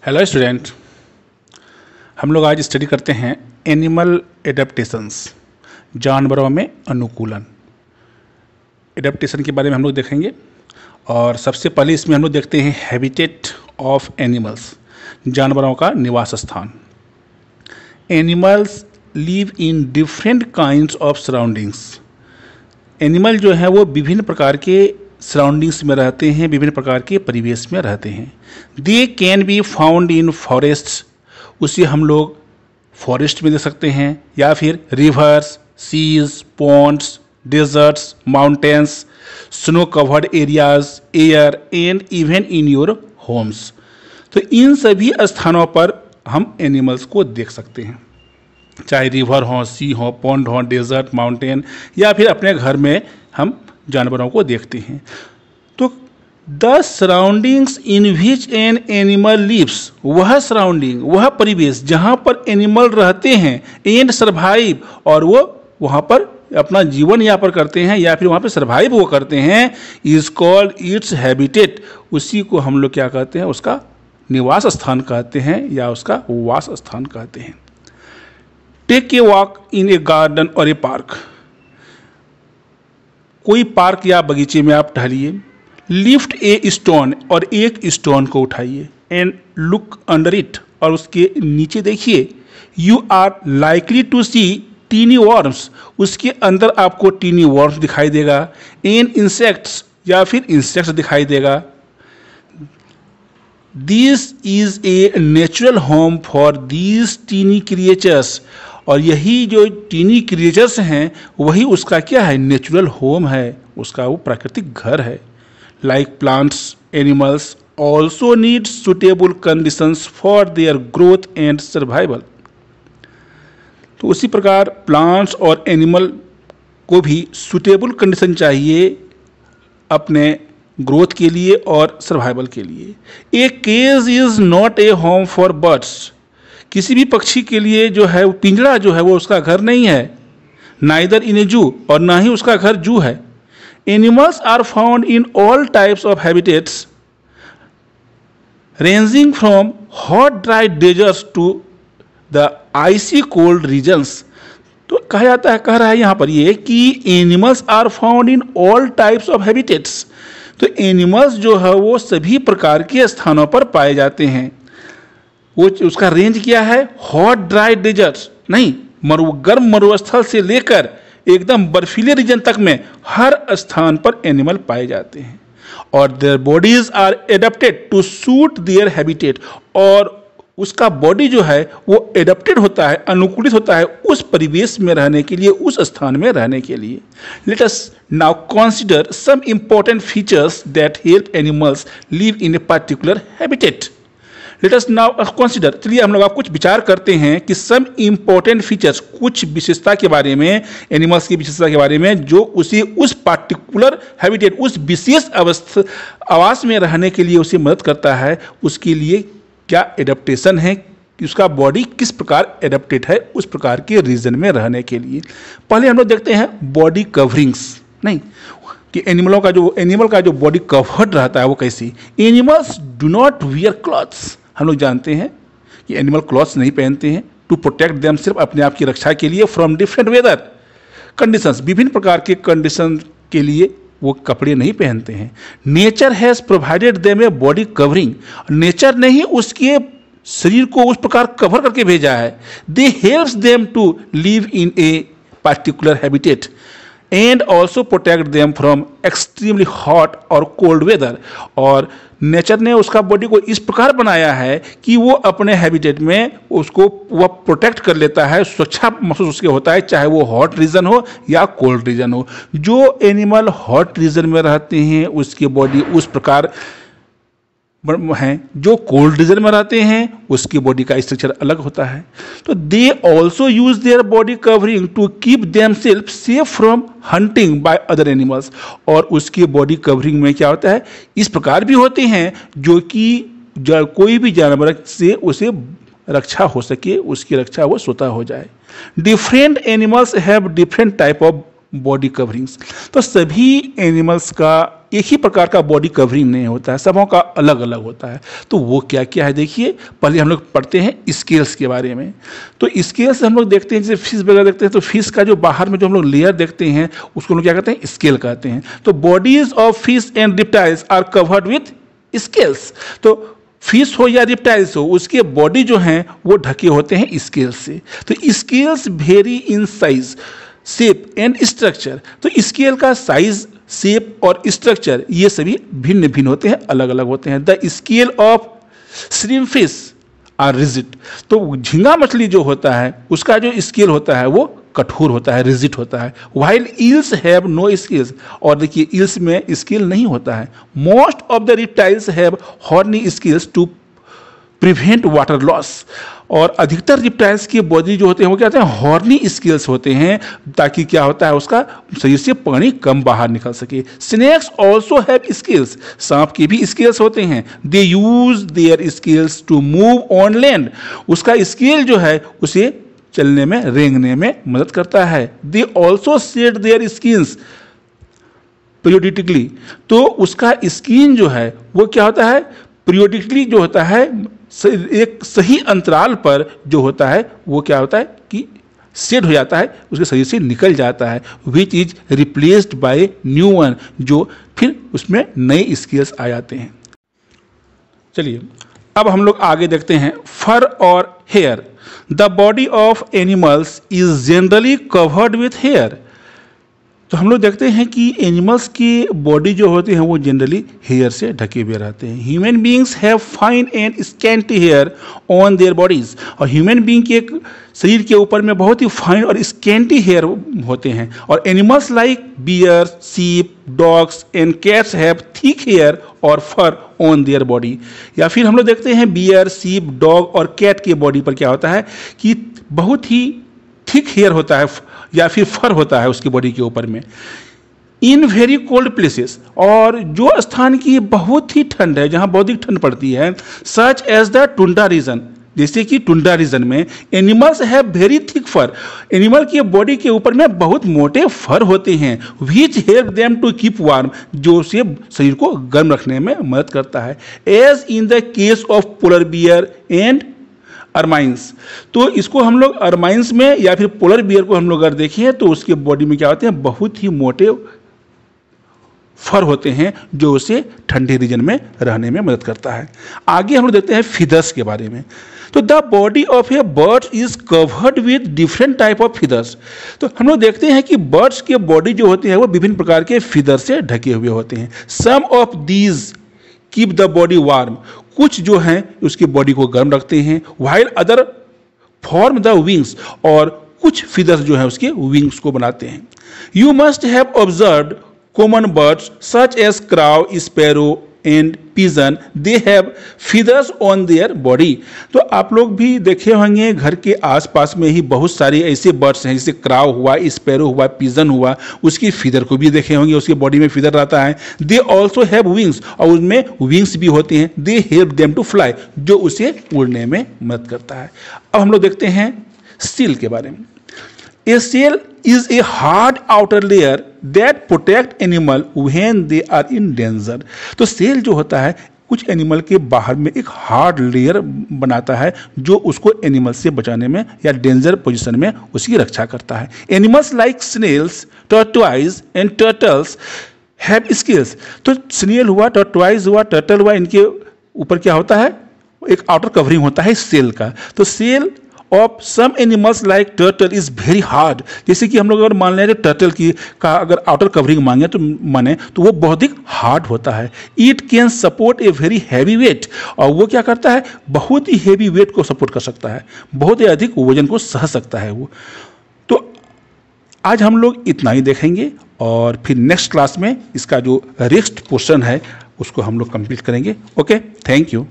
Hello student, हम लोग आज स्टडी करते हैं एनिमल एडेप्टेशंस, जानवरों में अनुकूलन। एडेप्टेशन के बारे में हम लोग देखेंगे और सबसे पहले इसमें हम लोग देखते हैं हैबिटेट ऑफ एनिमल्स, जानवरों का निवास स्थान। Animals live in different kinds of surroundings. Animal जो है वो विभिन्न प्रकार के सराउंडिंग्स में रहते हैं, विभिन्न प्रकार के परिवेश में रहते हैं। They can be found in forests, उसे हम लोग फॉरेस्ट में देख सकते हैं, या फिर rivers, seas, ponds, deserts, mountains, snow covered areas, air and even in your homes. तो इन सभी स्थानों पर हम एनिमल्स को देख सकते हैं, चाहे रिवर हो, सी हो, पॉन्ड हो, डेजर्ट, माउंटेन, या फिर अपने घर में हम जानवरों को देखते हैं। तो the surroundings in which an animal lives, वह सराउंडिंग, वह परिवेश जहाँ पर एनिमल रहते हैं, एंड सर्वाइव, और वो वहाँ पर अपना जीवन यापन करते हैं या फिर वहाँ पर सर्वाइव वो करते हैं, इज कॉल्ड इट्स हैबिटेट। उसी को हम लोग क्या कहते हैं, उसका निवास स्थान कहते हैं या उसका वास स्थान कहते हैं। Take a walk in a garden और ए पार्क, कोई पार्क या बगीचे में आप टहलिए। लिफ्ट ए स्टोन, और एक स्टोन को उठाइए। एंड लुक अंडर इट, और उसके नीचे देखिए। You are likely to see tiny worms, उसके अंदर आपको टीनी वर्म्स दिखाई देगा। एंड इंसेक्ट्स, या फिर इंसेक्ट्स दिखाई देगा। This is a natural home for these tiny creatures, और यही जो टीनी क्रिएचर्स हैं वही उसका क्या है, नेचुरल होम है, उसका वो प्राकृतिक घर है। Like plants, animals also need suitable conditions for their growth and survival. तो उसी प्रकार प्लांट्स और एनिमल को भी सुटेबल कंडीशन चाहिए अपने ग्रोथ के लिए और सर्वाइवल के लिए। A cage is not a home for birds, किसी भी पक्षी के लिए जो है वो पिंजरा जो है वो उसका घर नहीं है। नाइदर इन ए जू, और ना ही उसका घर जू है। Animals are found in all types of habitats ranging from hot dry deserts to the icy cold regions. तो कहा जाता है, कह रहा है यहाँ पर ये कि animals are found in all types of habitats. तो एनिमल्स जो है वो सभी प्रकार के स्थानों पर पाए जाते हैं। वो उसका रेंज क्या है, हॉट ड्राई डेजर्ट्स नहीं, गर्म मरुस्थल से लेकर एकदम बर्फीले रीजन तक में हर स्थान पर एनिमल पाए जाते हैं। और their bodies are adapted to suit their habitat, और उसका बॉडी जो है वो एडेप्टेड होता है, अनुकूलित होता है उस परिवेश में रहने के लिए, उस स्थान में रहने के लिए। Let us now consider some important features that help animals live in a particular habitat. Let us now consider, चलिए हम लोग आप कुछ विचार करते हैं कि सम इंपॉर्टेंट फीचर्स, कुछ विशेषता के बारे में, एनिमल्स की विशेषता के बारे में जो उसे उस पार्टिकुलर हैबिटेट, उस विशेष आवास में रहने के लिए उसे मदद करता है। उसके लिए क्या एडेप्टेशन है, कि उसका बॉडी किस प्रकार एडेप्टेड है उस प्रकार के रीजन में रहने के लिए। पहले हम लोग देखते हैं बॉडी कवरिंग्स, नहीं कि एनिमल का जो बॉडी कवर्ड रहता है वो कैसी। Animals do not wear clothes, हम लोग जानते हैं कि एनिमल क्लॉथ्स नहीं पहनते हैं। टू प्रोटेक्ट देम, सिर्फ अपने आप की रक्षा के लिए। फ्रॉम डिफरेंट वेदर कंडीशंस, विभिन्न प्रकार के कंडीशन के लिए वो कपड़े नहीं पहनते हैं। Nature has provided them a body covering, nature ने ही उसके शरीर को उस प्रकार कवर करके भेजा है। They helps them to live in a particular habitat and also protect them from extremely hot और कोल्ड वेदर। और नेचर ने उसका बॉडी को इस प्रकार बनाया है कि वो अपने हैबिटेट में उसको वह प्रोटेक्ट कर लेता है, सुरक्षा महसूस उसके होता है, चाहे वो हॉट रीजन हो या कोल्ड रीजन हो। जो एनिमल हॉट रीजन में रहते हैं उसकी बॉडी उस प्रकार हैं, जो कोल्ड रीजन में रहते हैं उसकी बॉडी का स्ट्रक्चर अलग होता है। तो they also use their body covering to keep themselves safe from hunting by other animals. और उसकी बॉडी कवरिंग में क्या होता है, इस प्रकार भी होते हैं जो कि कोई भी जानवर से उसे रक्षा हो सके, उसकी रक्षा वो स्वतः हो जाए। Different animals have different type of body coverings. तो सभी एनिमल्स का एक ही प्रकार का बॉडी कवरिंग नहीं होता है, सबों का अलग अलग होता है। तो वो क्या क्या है देखिए, पहले हम लोग पढ़ते हैं स्केल्स के बारे में। तो स्केल्स हम लोग देखते हैं, जैसे फिश वगैरह देखते हैं तो फिश का जो बाहर में जो हम लोग लेयर देखते हैं उसको हम लोग क्या कहते हैं, स्केल कहते हैं। तो bodies of fish and reptiles are covered with scales. तो फिश हो या रिप्टाइल्स हो, उसके बॉडी जो हैं वो ढके होते हैं स्केल्स से। तो scales very in size, shape and structure. तो स्केल का साइज, शेप और स्ट्रक्चर ये सभी भिन्न भिन्न होते हैं, अलग अलग होते हैं। The scale of shrimp fish are rigid. तो झींगा मछली जो होता है उसका जो स्केल होता है वो कठोर होता है, रिजिड होता है। While eels have no scales, और देखिए ईल्स में स्केल नहीं होता है। Most of the reptiles have horny scales to prevent water loss. और अधिकतर रिप्टाइल्स की बॉडी जो होते हैं वो क्या होते हैं, हॉर्नी स्केल्स होते हैं, ताकि क्या होता है उसका शरीर से पानी कम बाहर निकल सके। स्नेक्स ऑल्सो हैव स्केल्स, सांप के भी स्केल्स होते हैं। They use their scales to move on land. उसका स्केल जो है उसे चलने में, रेंगने में मदद करता है। They also shade there skins periodically. तो उसका स्किन जो है वो क्या होता है, पीरियोडिकली जो होता है, एक सही अंतराल पर जो होता है वो क्या होता है कि शेड हो जाता है, उसके शरीर से निकल जाता है। Which is replaced by new one, जो फिर उसमें नए स्केल्स आ जाते हैं। चलिए अब हम लोग आगे देखते हैं फर और hair. The body of animals is generally covered with hair. तो हम लोग देखते हैं कि एनिमल्स की बॉडी जो होती है वो जनरली हेयर से ढके हुए रहते हैं। Human beings have fine and scanty hair on their bodies. और ह्यूमन बींग के एक शरीर के ऊपर में बहुत ही फाइन और स्कैंटी हेयर होते हैं। और animals like bear, sheep, dogs and cats have thick hair और फर ऑन देयर बॉडी। या फिर हम लोग देखते हैं बियर, सीप, डॉग और कैट के बॉडी पर क्या होता है कि बहुत ही थिक हेयर होता है या फिर फर होता है उसकी बॉडी के ऊपर में। इन वेरी कोल्ड प्लेसेस, और जो स्थान की बहुत ही ठंड है, जहाँ बहुत ही ठंड पड़ती है, such as the tundra region, जैसे कि टुंड्रा रीजन में animals have very thick fur. Animal की बॉडी के ऊपर में बहुत मोटे फर होते हैं। Which help them to keep warm, जो उसे शरीर को गर्म रखने में मदद करता है। As in the case of polar bear and ermines. तो इसको हम लोग अर्माइंस में या फिर पोलर बियर को हम लोग अगर देखें तो उसके बॉडी में क्या होते हैं, बहुत ही मोटे फर होते हैं जो उसे ठंडे रीजन में रहने में मदद करता है। आगे हम लोग देखते हैं फीदर्स के बारे में। तो the body of A bird is covered with different type of feathers. तो हम लोग देखते हैं कि बर्ड्स के बॉडी जो होती है वो विभिन्न प्रकार के फीदर से ढके हुए होते हैं। Some of these keep the body warm, कुछ जो हैं उसकी बॉडी को गर्म रखते हैं। While other form the wings, और कुछ फीदर्स जो है उसके विंग्स को बनाते हैं। You must have observed common birds such as crow, sparrow and pigeon, they have feathers on their body. तो आप लोग भी देखे होंगे घर के आसपास में ही बहुत सारे ऐसे बर्ड्स हैं, जैसे क्राउ हुआ, स्पैरो हुआ, पिजन हुआ, उसकी फीदर को भी देखे होंगे, उसकी बॉडी में फीदर रहता है। दे ऑल्सो हैव विंग्स, और उनमें विंग्स भी होते हैं। They help them to fly, जो उसे उड़ने में मदद करता है। अब हम लोग देखते हैं सील के बारे में। A shell is a hard outer layer that protect animal when they are in danger। तो सेल जो होता है कुछ एनिमल के बाहर में एक हार्ड लेयर बनाता है जो उसको एनिमल से बचाने में या डेंजर पोजीशन में उसकी रक्षा करता है। Animals like snails, tortoise and turtles have scales. तो स्नेल हुआ, टर्टवाइज हुआ, टर्टल हुआ, इनके ऊपर क्या होता है, एक आउटर कवरिंग होता है सेल का। तो shell of some animals like turtle is very hard. जैसे कि हम लोग अगर मान लें टर्टल की का अगर आउटर कवरिंग मांगे तो माने तो वो बहुत ही हार्ड होता है। It can support a very heavy weight, और वो क्या करता है, बहुत ही हैवी वेट को सपोर्ट कर सकता है, बहुत ही अधिक वजन को सह सकता है वो। तो आज हम लोग इतना ही देखेंगे, और फिर नेक्स्ट क्लास में इसका जो नेक्स्ट पोर्शन है उसको हम लोग कंप्लीट करेंगे। Okay, thank you.